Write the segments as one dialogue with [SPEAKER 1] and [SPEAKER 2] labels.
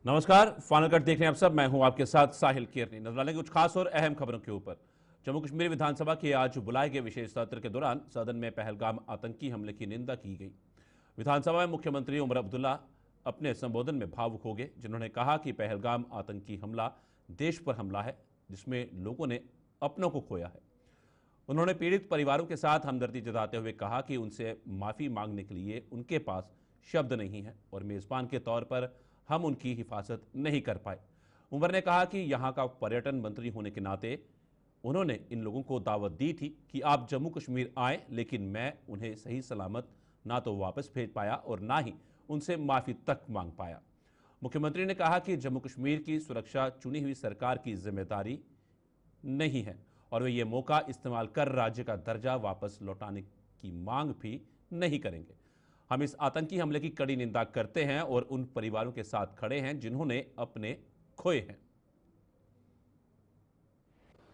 [SPEAKER 1] नमस्कार, final cut देख रहे हैं आप सब। मैं हूं आपके साथ साहिल केरनी। नजर डालेंगे कुछ खास और अहम खबरों के ऊपर। जम्मू कश्मीर विधानसभा के आज बुलाए गए विशेष सत्र के दौरान सदन में पहलगाम आतंकी हमले की निंदा की गई। विधानसभा में मुख्यमंत्री उमर अब्दुल्ला अपने संबोधन में भावुक हो गए, जिन्होंने कहा कि पहलगाम आतंकी हमला देश पर हमला है जिसमें लोगों ने अपनों को खोया है। उन्होंने पीड़ित परिवारों के साथ हमदर्दी जताते हुए कहा कि उनसे माफ़ी मांगने के लिए उनके पास शब्द नहीं है और मेज़बान के तौर पर हम उनकी हिफाजत नहीं कर पाए। उमर ने कहा कि यहाँ का पर्यटन मंत्री होने के नाते उन्होंने इन लोगों को दावत दी थी कि आप जम्मू कश्मीर आएँ, लेकिन मैं उन्हें सही सलामत ना तो वापस भेज पाया और ना ही उनसे माफ़ी तक मांग पाया। मुख्यमंत्री ने कहा कि जम्मू कश्मीर की सुरक्षा चुनी हुई सरकार की जिम्मेदारी नहीं है और वे ये मौका इस्तेमाल कर राज्य का दर्जा वापस लौटाने की मांग भी नहीं करेंगे। हम इस आतंकी हमले की कड़ी निंदा करते हैं और उन परिवारों के साथ खड़े हैं जिन्होंने अपने खोए हैं।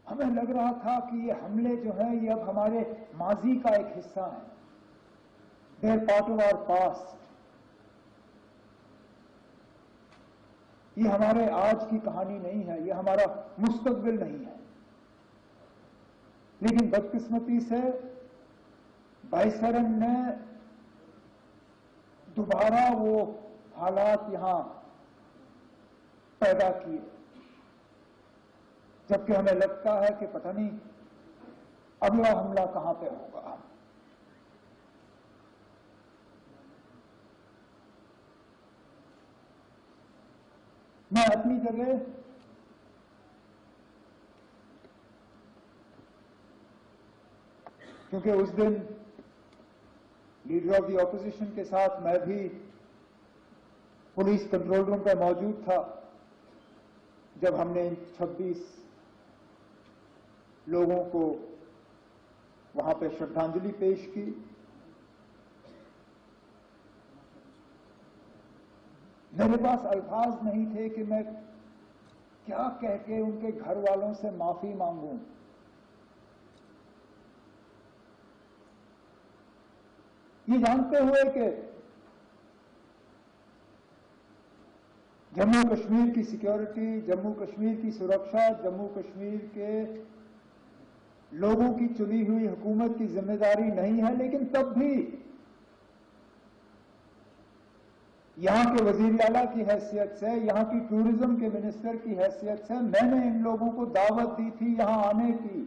[SPEAKER 2] हमें लग रहा था कि ये हमले जो है ये अब हमारे माजी का एक हिस्सा है। They are part of our past. ये हमारे आज की कहानी नहीं है, ये हमारा मुस्तकबिल नहीं है। लेकिन बदकिस्मती से बाइसरन ने दोबारा वो हालात यहां पैदा किए, जबकि हमें लगता है कि पता नहीं अगला हमला कहां पे होगा। मैं अपनी जगह क्योंकि उस दिन लीडर ऑफ द ऑपोजिशन के साथ मैं भी पुलिस कंट्रोल रूम पर मौजूद था जब हमने 26 लोगों को वहां पे श्रद्धांजलि पेश की। मेरे पास अल्फाज नहीं थे कि मैं क्या कह के उनके घर वालों से माफी मांगूं। ये जानते हुए कि जम्मू कश्मीर की सिक्योरिटी, जम्मू कश्मीर की सुरक्षा, जम्मू कश्मीर के लोगों की चुनी हुई हुकूमत की जिम्मेदारी नहीं है, लेकिन तब भी यहां के वजीर आला की हैसियत से, यहां की टूरिज्म के मिनिस्टर की हैसियत से मैंने इन लोगों को दावत दी थी यहां आने की।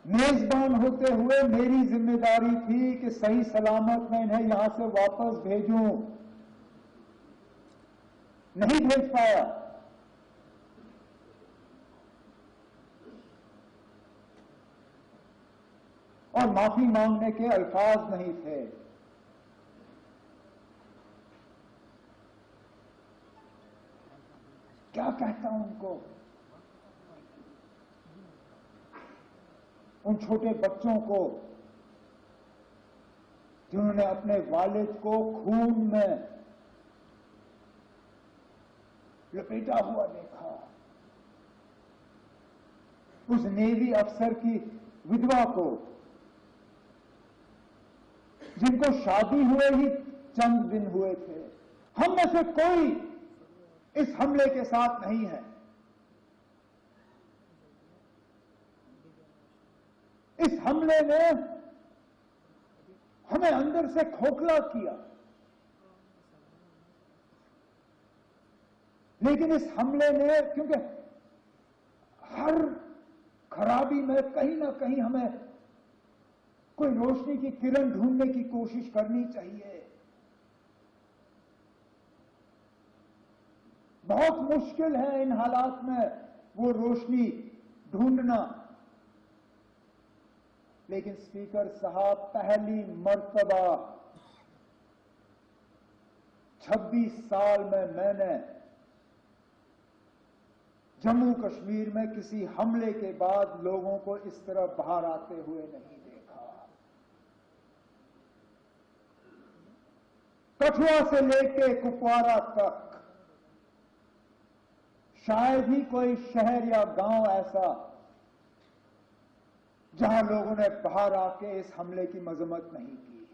[SPEAKER 2] मेजबान होते हुए मेरी जिम्मेदारी थी कि सही सलामत मैं इन्हें यहां से वापस भेजूं। नहीं भेज पाया। और माफी मांगने के अल्फाज नहीं थे। क्या कहता हूं उनको, उन छोटे बच्चों को जिन्होंने अपने वालिद को खून में लपेटा हुआ देखा, उस नेवी अफसर की विधवा को जिनको शादी हुए ही चंद दिन हुए थे। हम में से कोई इस हमले के साथ नहीं है। इस हमले ने हमें अंदर से खोखला किया, लेकिन इस हमले ने, क्योंकि हर खराबी में कहीं ना कहीं हमें कोई रोशनी की किरण ढूंढने की कोशिश करनी चाहिए। बहुत मुश्किल है इन हालात में वो रोशनी ढूंढना, लेकिन स्पीकर साहब पहली मर्तबा 26 साल में मैंने जम्मू कश्मीर में किसी हमले के बाद लोगों को इस तरह बाहर आते हुए नहीं देखा। कठुआ से लेके कुपवारा तक शायद ही कोई शहर या गांव ऐसा जहां लोगों ने बाहर आके इस हमले की मजम्मत नहीं की।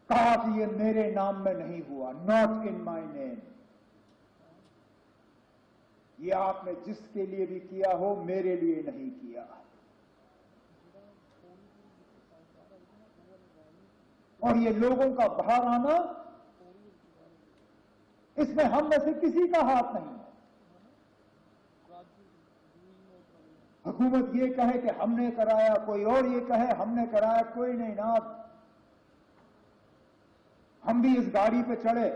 [SPEAKER 2] कहा कि ये मेरे नाम में नहीं हुआ, नॉट इन माय नेम। ये आपने जिसके लिए भी किया हो, मेरे लिए नहीं किया। और ये लोगों का बाहर आना, इसमें हम में से किसी का हाथ नहीं है। हुकूमत ये कहे कि हमने कराया, कोई और ये कहे हमने कराया, कोई नहीं ना। हम भी इस गाड़ी पे चढ़े,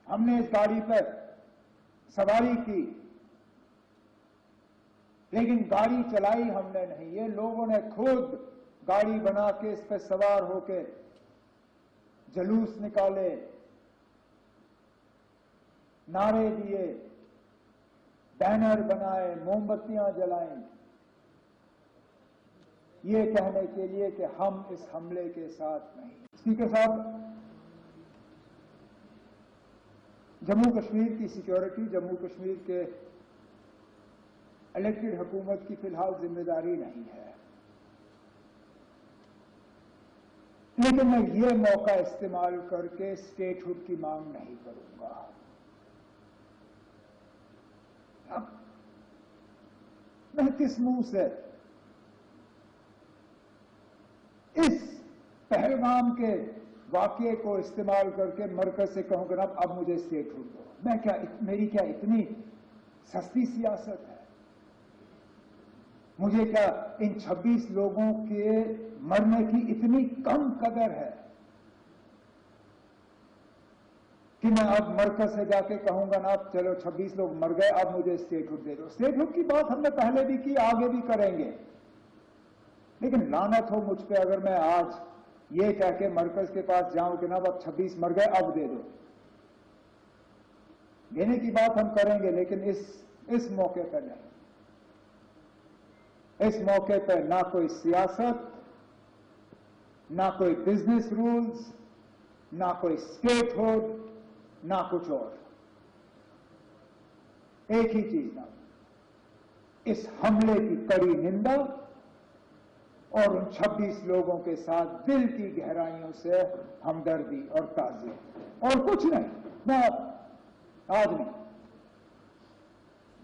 [SPEAKER 2] हमने इस गाड़ी पर सवारी की, लेकिन गाड़ी चलाई हमने नहीं। ये लोगों ने खुद गाड़ी बना के इस पर सवार होके जुलूस निकाले, नारे दिए, बैनर बनाए, मोमबत्तियां जलाई, ये कहने के लिए कि हम इस हमले के साथ नहीं। स्पीकर साहब, जम्मू कश्मीर की सिक्योरिटी जम्मू कश्मीर के इलेक्टेड हुकूमत की फिलहाल जिम्मेदारी नहीं है, लेकिन मैं ये मौका इस्तेमाल करके स्टेटहुड की मांग नहीं करूंगा। अब मैं किस मुंह से इस पहलगाम के वाकये को इस्तेमाल करके मरकज से कहूंगा अब मुझे स्टेटहुड दो? मैं क्या, मेरी क्या इतनी सस्ती सियासत है? मुझे क्या इन 26 लोगों के मरने की इतनी कम कदर है कि मैं अब मरकज से जाके कहूंगा ना चलो 26 लोग मर गए, अब मुझे स्टेटहुड दे दो? स्टेटहुड की बात हमने पहले भी की, आगे भी करेंगे, लेकिन लानत हो मुझ पे अगर मैं आज ये कह के मरकज के पास जाऊं कि ना अब 26 मर गए, अब दे दो। देने की बात हम करेंगे, लेकिन इस मौके पर नहीं। इस मौके पर ना कोई सियासत, ना कोई बिजनेस रूल्स, ना कोई स्टेटहुड, ना कुछ और। एक ही चीज ना, इस हमले की कड़ी निंदा और उन 26 लोगों के साथ दिल की गहराइयों से हमदर्दी और ताज़ियत, और कुछ नहीं। मैं आज नहीं,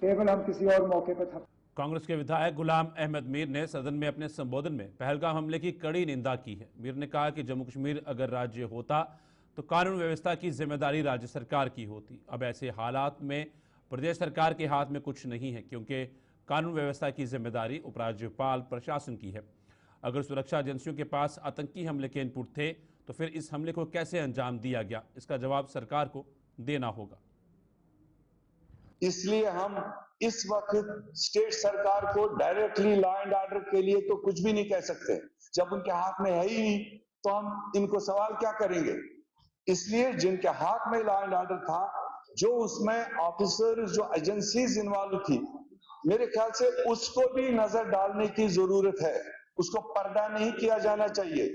[SPEAKER 2] केवल हम किसी और मौके पर था।
[SPEAKER 1] कांग्रेस के विधायक गुलाम अहमद मीर ने सदन में अपने संबोधन में पहलगाम हमले की कड़ी निंदा की है। मीर ने कहा कि जम्मू कश्मीर अगर राज्य होता तो कानून व्यवस्था की जिम्मेदारी राज्य सरकार की होती। अब ऐसे हालात में प्रदेश सरकार के हाथ में कुछ नहीं है, क्योंकि कानून व्यवस्था की जिम्मेदारी उपराज्यपाल प्रशासन की है। अगर सुरक्षा एजेंसियों के पास आतंकी हमले के इनपुट थे तो फिर इस हमले को कैसे अंजाम दिया गया, इसका जवाब सरकार को देना होगा।
[SPEAKER 3] इसलिए हम इस वक्त स्टेट सरकार को डायरेक्टली लॉ एंड ऑर्डर के लिए तो कुछ भी नहीं कह सकते। जब उनके हाथ में है ही नहीं तो हम इनको सवाल क्या करेंगे? इसलिए जिनके हाथ में लॉ एंड ऑर्डर था, जो उसमें ऑफिसर, जो एजेंसीज इन्वॉल्व थी, मेरे ख्याल से उसको भी नजर डालने की जरूरत है। उसको पर्दा नहीं किया जाना चाहिए।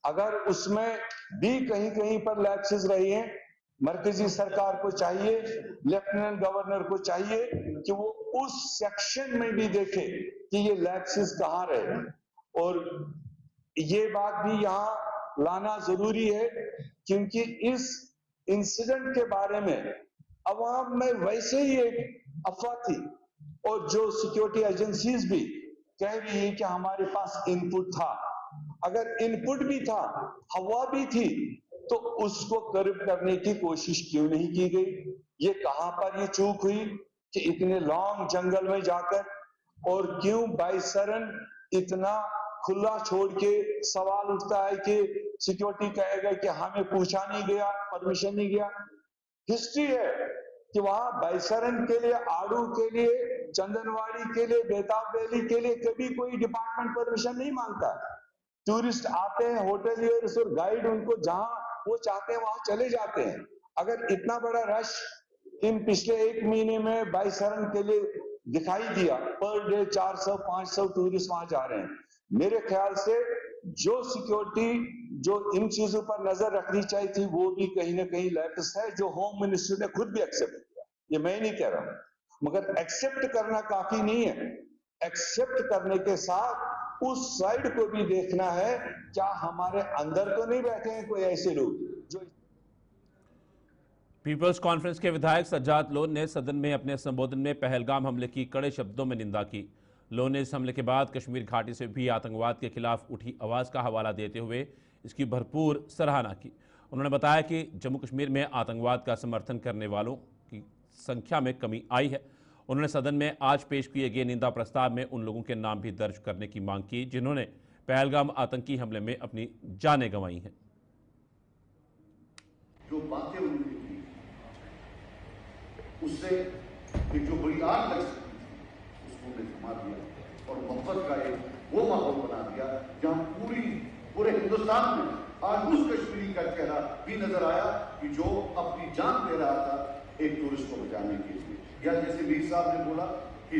[SPEAKER 3] अगर उसमें भी कहीं कहीं पर लैप्सेस रही हैं, मरकजी सरकार को चाहिए, लेफ्टिनेंट गवर्नर को चाहिए कि वो उस सेक्शन में भी देखे कि ये लैप्सेस कहां रहे। और ये बात भी यहां लाना जरूरी है, क्योंकि इस इंसिडेंट के बारे में अवाम में वैसे ही एक अफवाह थी, और जो सिक्योरिटी एजेंसीज भी कह रही है कि हमारे पास इनपुट था। अगर इनपुट भी था, हवा भी थी, तो उसको कर्ब करने की कोशिश क्यों नहीं की गई? ये कहां पर ये चूक हुई कि इतने लॉन्ग जंगल में जाकर, और क्यों बाइसरन इतना खुला छोड़ के सवाल उठता है कि सिक्योरिटी कहेगा कि हमें पूछा नहीं गया, परमिशन नहीं गया। हिस्ट्री है कि वहां बाइसरन के लिए, आड़ू के लिए, चंदनवाड़ी के लिए, बेताब वैली के लिए कभी कोई डिपार्टमेंट परमिशन नहीं मांगता। टूरिस्ट आते हैं, होटलियर्स और गाइड उनको जहां वो चाहते हैं वहां चले जाते हैं। अगर इतना बड़ा रश इन पिछले 1 महीने में बाइसरन के लिए दिखाई दिया, पर डे 400-500 टूरिस्ट वहां जा रहे हैं, मेरे ख्याल से जो सिक्योरिटी जो इन चीजों पर नजर रखनी चाहिए थी, वो भी कहीं ना कहीं लैप्स है, जो होम मिनिस्टर ने खुद भी एक्सेप्ट किया। ये मैं नहीं कह रहा हूं, मगर एक्सेप्ट करना काफी नहीं है। एक्सेप्ट करने के साथ उस साइड को भी देखना है। क्या हमारे अंदर तो नहीं बैठे हैं कोई ऐसे लोग जो
[SPEAKER 1] पीपल्स कॉन्फ्रेंस के विधायक सज्जाद लोन ने सदन में अपने संबोधन में पहलगाम हमले की कड़े शब्दों में निंदा की। लोन ने इस हमले के बाद कश्मीर घाटी से भी आतंकवाद के खिलाफ उठी आवाज़ का हवाला देते हुए इसकी भरपूर सराहना की। उन्होंने बताया कि जम्मू कश्मीर में आतंकवाद का समर्थन करने वालों की संख्या में कमी आई है। उन्होंने सदन में आज पेश किए गए निंदा प्रस्ताव में उन लोगों के नाम भी दर्ज करने की मांग की जिन्होंने पहलगाम आतंकी हमले में अपनी जानें गंवाई हैं।
[SPEAKER 4] जो बातें उन्होंने की उससे एक जो बड़ी आग लग सकती थी उसको उन्हें थमा दिया और मोहब्बत का एक वो माहौल बना दिया जहां पूरे हिंदुस्तान में आज उस कश्मीरी का चेहरा भी नजर आया कि जो अपनी जान दे रहा था एक टूरिस्ट को बचाने के लिए। या जैसे मीर साहब ने बोला कि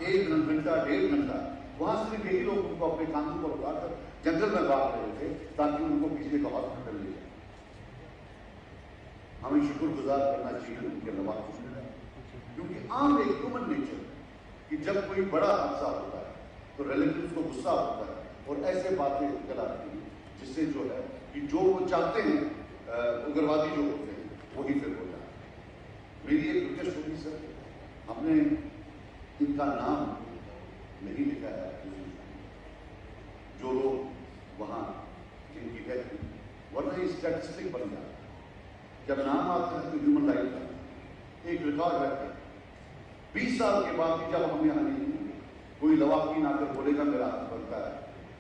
[SPEAKER 4] 1 घंटा 1.5 घंटा वहां सिर्फ यही लोग उनको अपने कानून पर उठाकर जंगल में बांट रहे थे ताकि उनको किसी का हॉस्पिटल ले जाए। हमें शुक्रगुजार करना चाहिए उनके नवाज, क्योंकि आम एक ह्यूमन नेचर कि जब कोई बड़ा हादसा होता है तो रिलेटिव्स को गुस्सा होता है और ऐसे बातें निकल आती हैं जिससे जो है कि जो वो चाहते हैं उग्रवादी जो होते हैं वही फिर हो जाए। मेरी एक रिक्वेस्ट होगी सर, हमने इनका नाम नहीं लिखा है जो लोग वहां जिनकी डेथ हुई, वरना ये स्टैटिस्टिक बन जाता है। जब नाम आता है तो ह्यूमन राइट का एक रिकॉर्ड रहता है। 20 साल के बाद भी जब हम यहाँ नहीं होंगे, कोई लवाकीन आकर बोलेगा मेरा हक बनता है,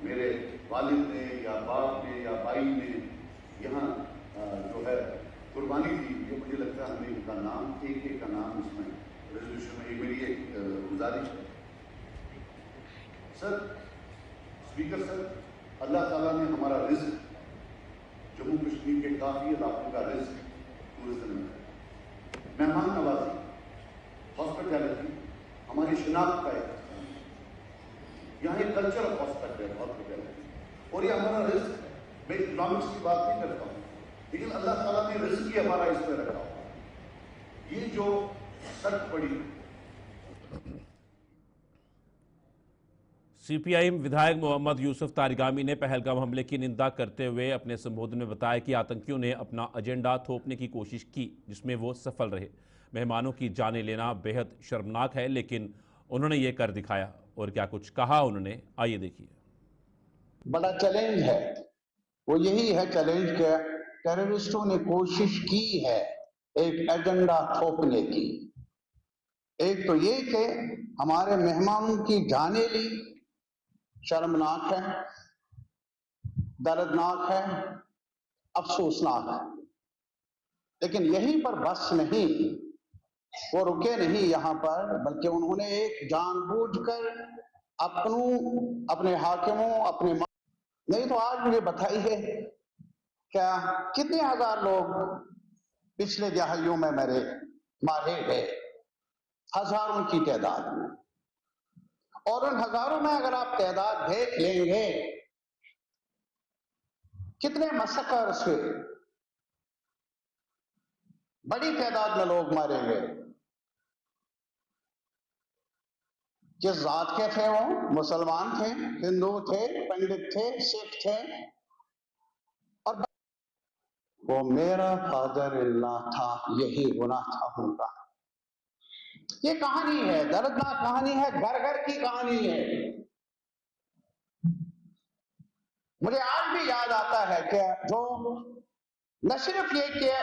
[SPEAKER 4] मेरे वालिद ने या बाप ने या भाई ने यहाँ जो है कुर्बानी दी, ये मुझे लगता है हमें इनका नाम एक का नाम इसमें रेजोल्यूशन में, ये मेरी एक गुजारिश है। सर स्पीकर सर, अल्लाह ताला ने हमारा रिस्क, जम्मू कश्मीर के काफी इलाकों का रिस्क टूरिज्म में, मेहमान नवाजी, हॉस्पिटैलिटी हमारी शिनाख्त का एक, यहाँ एक कल्चर ऑफ हॉस्पिटैलिटी और ये हमारा रिस्क है। मैं इकोनॉमिक्स की बात नहीं करता हूँ, लेकिन अल्लाह ताला ने रिस्क ही हमारा इस पर रखा हुआ। ये जो सख्त पड़ी
[SPEAKER 1] सीपीआईएम विधायक मोहम्मद यूसुफ तारिगामी ने पहलगाम हमले की निंदा करते हुए अपने संबोधन में बताया कि आतंकियों ने अपना एजेंडा थोपने की कोशिश की जिसमें वो सफल रहे। मेहमानों की जानें लेना बेहद शर्मनाक है, लेकिन उन्होंने ये कर दिखाया। और क्या कुछ कहा उन्होंने, आइए देखिए।
[SPEAKER 5] बड़ा चैलेंज है, वो यही है चैलेंज के टेररिस्टों ने कोशिश की है एक एजेंडा थोपने की। एक तो ये कि हमारे मेहमानों की जानें ली, शर्मनाक है, दर्दनाक है, अफसोसनाक है। लेकिन यहीं पर बस नहीं, वो रुके नहीं यहां पर, बल्कि उन्होंने एक जानबूझकर अपने हाकिमों अपने नहीं तो आज मुझे बताइए क्या कितने हजार लोग पिछले दहाइयों में मारे गए, हजारों की तादाद में। और उन हजारों में अगर आप तादाद देख लेंगे कितने मसकर से बड़ी तादाद में लोग मारे गए। किस जात के थे वो? मुसलमान थे, हिंदू थे, पंडित थे, सिख थे, और वो मेरा फादर इल्ला था, यही गुनाह था उनका। ये कहानी है, दर्दनाक कहानी है, घर घर की कहानी है। मुझे आज भी याद आता है कि जो न सिर्फ ये कि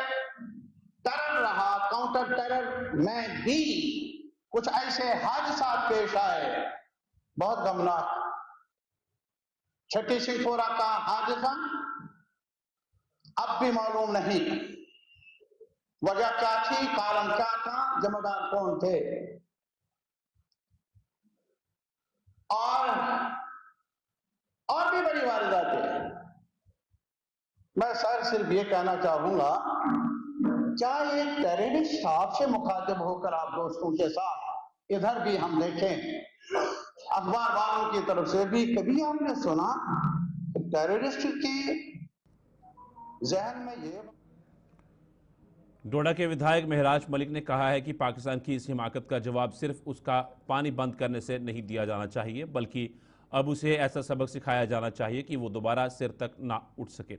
[SPEAKER 5] टेरर रहा, काउंटर टेरर में भी कुछ ऐसे हादसा पेश आए बहुत गमनाक। छठी सिंहपुरा का हादसा अब भी मालूम नहीं वजह क्या थी, कारण क्या था, जिम्मेदार कौन थे। और भी बड़ी वारदातें। मैं सर सिर्फ ये कहना चाहूंगा, क्या ये टेररिस्ट आपसे मुखातिब होकर आप दोस्तों के साथ इधर भी हम देखें अखबार वालों की तरफ से भी कभी आपने सुना टेररिस्ट के जहन में ये।
[SPEAKER 1] डोडा के विधायक महराज मलिक ने कहा है कि पाकिस्तान की इस हिमाकत का जवाब सिर्फ उसका पानी बंद करने से नहीं दिया जाना चाहिए, बल्कि अब उसे ऐसा सबक सिखाया जाना चाहिए कि वो दोबारा सिर तक ना उठ सके।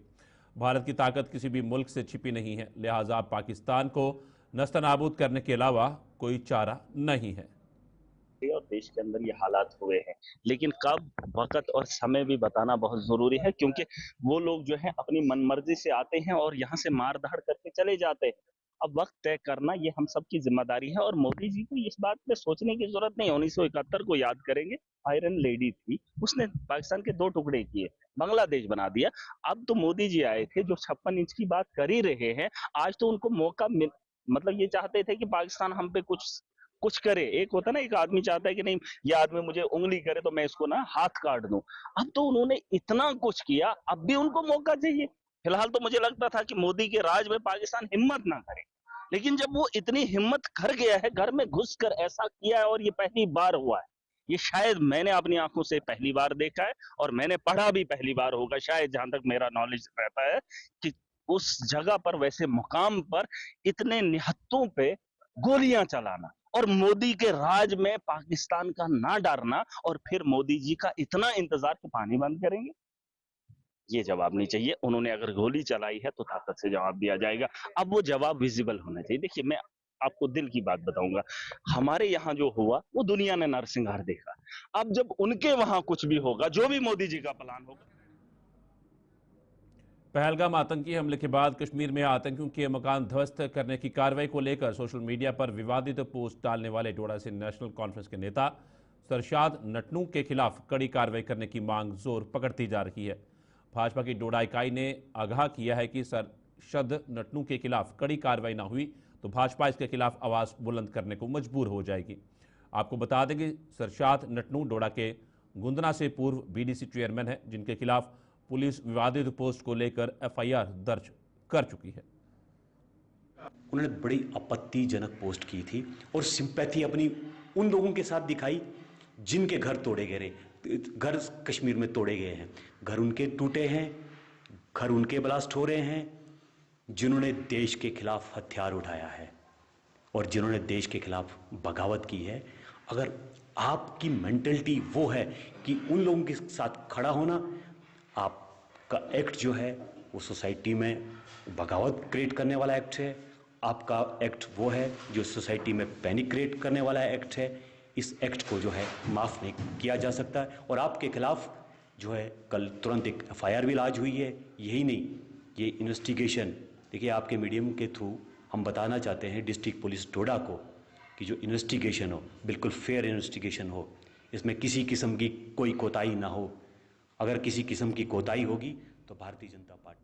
[SPEAKER 1] भारत की ताकत किसी भी मुल्क से छिपी नहीं है, लिहाजा पाकिस्तान को नस्तनाबूद करने के अलावा कोई चारा नहीं है।
[SPEAKER 6] और देश के अंदर ये हालात हुए हैं, लेकिन कब, वक्त और समय भी बताना बहुत जरूरी है, क्योंकि वो लोग जो है अपनी मनमर्जी से आते हैं और यहाँ से मार धाड़ करके चले जाते हैं। अब वक्त तय करना ये हम सब की जिम्मेदारी है और मोदी जी को इस बात पे सोचने की जरूरत नहीं। 1971 को याद करेंगे, आयरन लेडी थी, उसने पाकिस्तान के 2 टुकड़े किए, बांग्लादेश बना दिया। अब तो मोदी जी आए थे जो 56 इंच की बात कर ही रहे हैं। आज तो उनको मौका मिल, मतलब ये चाहते थे कि पाकिस्तान हम पे कुछ करे। एक होता है ना, एक आदमी चाहता है कि नहीं ये आदमी मुझे उंगली करे तो मैं इसको ना हाथ काट दूं। अब तो उन्होंने इतना कुछ किया, अब भी उनको मौका चाहिए। फिलहाल तो मुझे लगता था कि मोदी के राज में पाकिस्तान हिम्मत ना करे, लेकिन जब वो इतनी हिम्मत कर गया है, घर में घुसकर ऐसा किया है, और ये पहली बार हुआ है। ये शायद मैंने अपनी आंखों से पहली बार देखा है और मैंने पढ़ा भी पहली बार होगा, शायद, जहां तक मेरा नॉलेज रहता है, कि उस जगह पर, वैसे मुकाम पर इतने निहत्तों पे गोलियां चलाना और मोदी के राज में पाकिस्तान का ना डरना, और फिर मोदी जी का इतना इंतजार कि पानी बंद करेंगे, ये जवाब नहीं चाहिए। उन्होंने अगर गोली चलाई है तो ताकत से जवाब दिया जाएगा। अब वो जवाब विजिबल होना चाहिए। देखिए, मैं आपको दिल की बात बताऊंगा, हमारे यहाँ जो हुआ वो दुनिया ने नरसिंहार देखा। अब जब उनके वहां कुछ भी होगा, जो भी मोदी जी का प्लान होगा।
[SPEAKER 1] पहलगाम आतंकी हमले के बाद कश्मीर में आतंकियों के मकान ध्वस्त करने की कार्रवाई को लेकर सोशल मीडिया पर विवादित पोस्ट डालने वाले डोडा से नेशनल कॉन्फ्रेंस के नेता सरशाद नटनू के खिलाफ कड़ी कार्रवाई करने की मांग जोर पकड़ती जा रही है। भाजपा की डोडा इकाई ने आगाह किया है कि सरशद नटनू के खिलाफ कड़ी कार्रवाई ना हुई तो भाजपा इसके खिलाफ आवाज बुलंद करने को मजबूर हो जाएगी। आपको बता दें कि सरशाद नटनू डोडा के गुंदना से पूर्व बीडीसी चेयरमैन है, जिनके खिलाफ पुलिस विवादित पोस्ट को लेकर एफआईआर दर्ज कर चुकी है।
[SPEAKER 7] उन्होंने बड़ी आपत्तिजनक पोस्ट की थी और सिंपैथी अपनी उन लोगों के साथ दिखाई जिनके घर तोड़े गए, घर कश्मीर में तोड़े गए हैं, घर उनके टूटे हैं, घर उनके ब्लास्ट हो रहे हैं, जिन्होंने देश के खिलाफ हथियार उठाया है और जिन्होंने देश के खिलाफ बगावत की है। अगर आपकी मेंटलिटी वो है कि उन लोगों के साथ खड़ा होना, आपका एक्ट जो है वो सोसाइटी में बगावत क्रिएट करने वाला एक्ट है, आपका एक्ट वो है जो सोसाइटी में पैनिक क्रिएट करने वाला एक्ट है। इस एक्ट को जो है माफ़ नहीं किया जा सकता और आपके खिलाफ जो है कल तुरंत एक एफआईआर भी लॉन्च हुई है। यही नहीं, ये इन्वेस्टिगेशन, देखिए आपके मीडियम के थ्रू हम बताना चाहते हैं डिस्ट्रिक्ट पुलिस डोडा को कि जो इन्वेस्टिगेशन हो बिल्कुल फेयर इन्वेस्टिगेशन हो, इसमें किसी किस्म की कोई कोताही ना हो। अगर किसी किस्म की कोताही होगी तो भारतीय जनता पार्टी।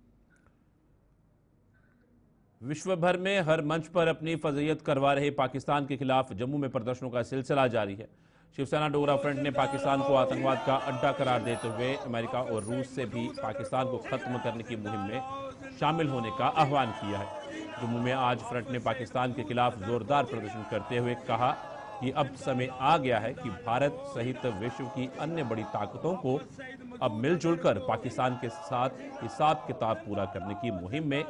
[SPEAKER 1] विश्व भर में हर मंच पर अपनी फजीयत करवा रहे पाकिस्तान के खिलाफ जम्मू में प्रदर्शनों का सिलसिला जारी है। शिवसेना डोगरा फ्रंट ने पाकिस्तान को आतंकवाद का अड्डा करार देते हुए अमेरिका और रूस से भी पाकिस्तान को खत्म करने की मुहिम में शामिल होने का आह्वान किया है। जम्मू में आज फ्रंट ने पाकिस्तान के खिलाफ जोरदार प्रदर्शन करते हुए कहा कि अब समय आ गया है कि भारत सहित विश्व की अन्य बड़ी ताकतों को अब मिलजुल कर पाकिस्तान के साथ हिसाब किताब पूरा करने की मुहिम में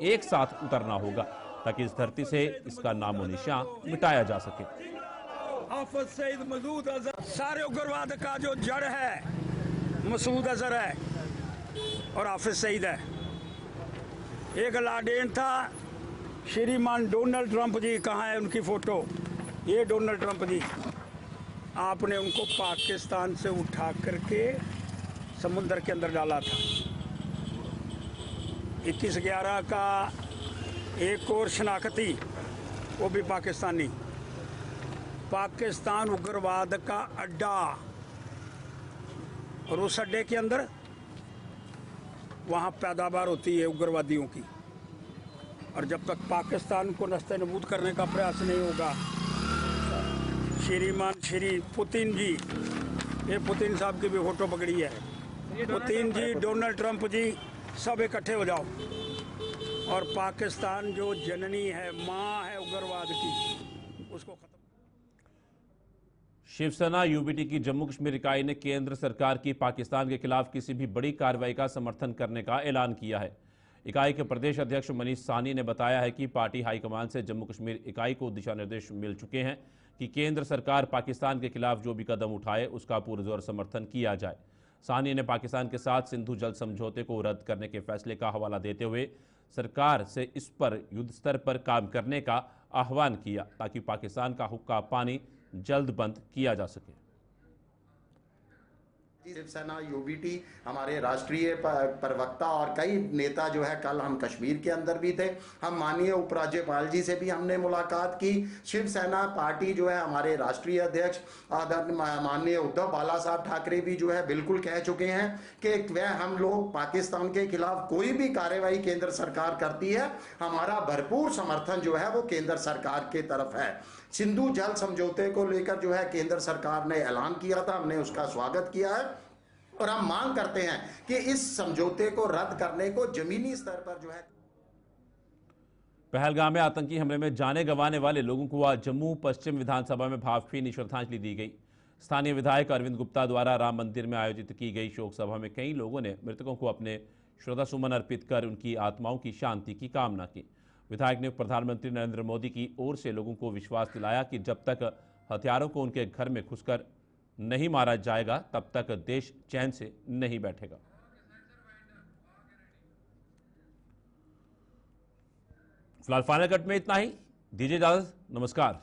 [SPEAKER 1] एक साथ उतरना होगा ताकि इस धरती से इसका नामो निशान मिटाया जा सके।
[SPEAKER 8] हाफिज सईद मसूद अजहर, सारे उग्रवाद का जो जड़ है मसूद अजहर है और हाफिज सईद है। एक लाडेन था श्रीमान डोनाल्ड ट्रंप जी, कहाँ है उनकी फोटो? ये डोनाल्ड ट्रंप जी, आपने उनको पाकिस्तान से उठा करके समुद्र के अंदर डाला था। 21/11 का एक और शनाख्ती, वो भी पाकिस्तानी। पाकिस्तान उग्रवाद का अड्डा, और उस अड्डे के अंदर वहाँ पैदावार होती है उग्रवादियों की। और जब तक पाकिस्तान को नस्तानबूद करने का प्रयास नहीं होगा, श्रीमान श्री पुतिन जी, ये पुतिन साहब की भी फोटो पकड़ी है, पुतिन जी, डोनाल्ड ट्रंप जी, सब इकट्ठे हो जाओ और पाकिस्तान जो जननी है, माँ है उग्रवाद की, उसको खत्म।
[SPEAKER 1] शिवसेना यूबीटी की जम्मू कश्मीर इकाई ने केंद्र सरकार की पाकिस्तान के खिलाफ किसी भी बड़ी कार्रवाई का समर्थन करने का ऐलान किया है। इकाई के प्रदेश अध्यक्ष मनीष साहनी ने बताया है कि पार्टी हाईकमान से जम्मू कश्मीर इकाई को दिशा निर्देश मिल चुके हैं कि केंद्र सरकार पाकिस्तान के खिलाफ जो भी कदम उठाए उसका पुरजोर समर्थन किया जाए। साहनी ने पाकिस्तान के साथ सिंधु जल समझौते को रद्द करने के फैसले का हवाला देते हुए सरकार से इस पर युद्ध स्तर पर काम करने का आह्वान किया ताकि पाकिस्तान का हुक्का पानी जल्द बंद किया जा सके।
[SPEAKER 9] शिवसेना यूबीटी हमारे राष्ट्रीय प्रवक्ता और कई नेता जो है कल हम कश्मीर के अंदर भी थे। हम माननीय उपराज्यपाल जी से भी हमने मुलाकात की। शिवसेना पार्टी जो है हमारे राष्ट्रीय अध्यक्ष माननीय उद्धव बाला साहब ठाकरे भी जो है बिल्कुल कह चुके हैं कि वह हम लोग पाकिस्तान के खिलाफ कोई भी कार्रवाई केंद्र सरकार करती है, हमारा भरपूर समर्थन जो है वो केंद्र सरकार के तरफ है। सिंधु जल समझौते को लेकर जो है केंद्र सरकार ने ऐलान किया था, हमने उसका स्वागत किया है और हम मांग करते हैं कि इस समझौते को रद्द करने को जमीनी स्तर पर जो है।
[SPEAKER 1] पहलगाम में आतंकी हमले में जाने गंवाने वाले लोगों को आज जम्मू पश्चिम विधानसभा में भावभीनी श्रद्धांजलि दी गई। स्थानीय विधायक अरविंद गुप्ता द्वारा राम मंदिर में आयोजित की गई शोक सभा में कई लोगों ने मृतकों को अपने श्रद्धासुमन अर्पित कर उनकी आत्माओं की शांति की कामना की। विधायक ने प्रधानमंत्री नरेंद्र मोदी की ओर से लोगों को विश्वास दिलाया कि जब तक हथियारों को उनके घर में घुसकर नहीं मारा जाएगा तब तक देश चैन से नहीं बैठेगा। फिलहाल फाइनल कट में इतना ही, दीजिए इजाजत, नमस्कार।